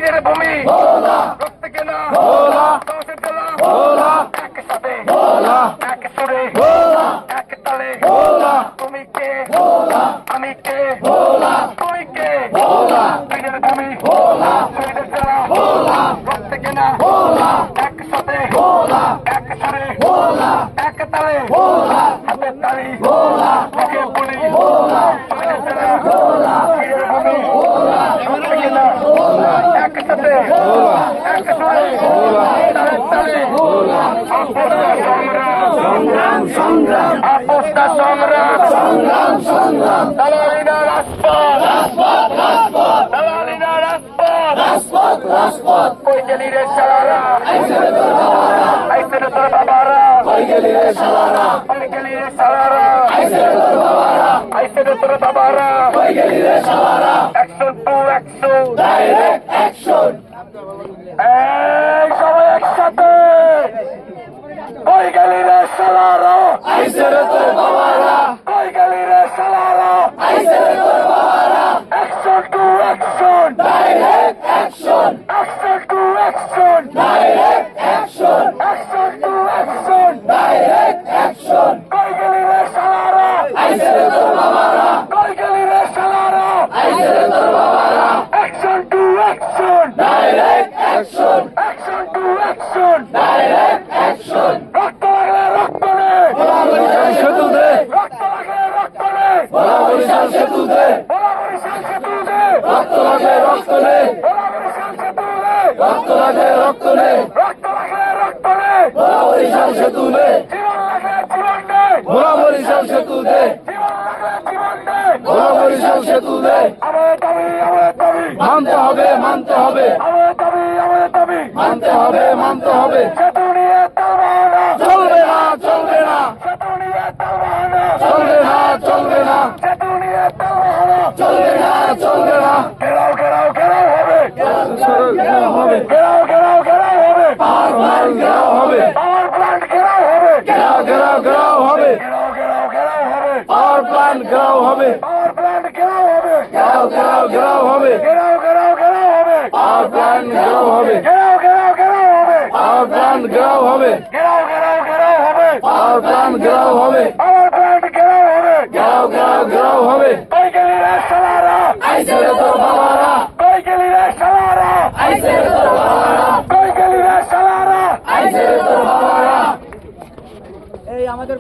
বীরের ভূমি রক্ত কেনা দশের জেলা একসাথে এক সুরে এক তালে তুমি কে আমি কে তুই কে বীরের ভূমি শহীদের জেলা রক্ত কেনা একসাথে এক সুরে এক তালে হাতের তালি মুখে বলি শহীদের জেলা বীরের ভূমি রক্ত কেনা একসাথে এক সুরে তালের তালে আপোষটা সংগ্রাম দালালিনা রাজপথ কই গেলি রে শালারা আইসে রে তোর বাবারা কই গেলি রে শালারা আইসে রে তোর বাবারা কই গেলি রে শালারা action to action direct action এই সবাই একসাথে কই গেলি রে শালারা আইসে রে তোর বাবারা কই গেলি রে শালারা আইসে রে তোর বাবারা action to action direct action action to action direct action action to action direct action কই গেলি রে শালারা আইসে রে তোর বাবারা কই গেলি রে শালারা আইসে রে তোর বাবারা action to action direct action action to action direct action রক্ত লাগলে রক্ত নে বরিশাল সেতু দে রক্ত লাগলে রক্ত নে বরিশাল সেতু দে বরিশাল সেতু দে রক্ত লাগলে রক্ত নে বরিশাল সেতু দে রক্ত লাগলে রক্ত নে রক্ত লাগলে রক্ত নে বরিশাল সেতু দে জীবন লাগলে জীবন নে বরিশাল সেতু দে জীবন লাগলে জীবন নে বরিশাল সেতু দে আমাদের দাবি মানতে হবে মানতে হবে সেতু নিয়ে তালবাহানা চলবে না সেতু নিয়ে তালবাহানা চলবে না সেতু নিয়ে তালবাহানা চলবে না ঘেরাও হবে পাওয়ার প্ল্যান্ট ঘেরাও হবে পাওয়ার প্ল্যান্ট ঘেরাও হবে পাওয়ার প্ল্যান্ট ঘেরাও হবে পাওয়ার প্ল্যান্ট ঘেরাও হবে পাওয়ার প্ল্যান্ট ঘেরাও হবে পাওয়ার প্ল্যান্ট ঘেরাও হবে কই গেলি রে শালারা আইসে রে তোর বাবারা কই গেলি রে শালারা আইসে রে তোর বাবারা কই গেলি রে শালারা আইসে রে তোর বাবারা এই আমাদের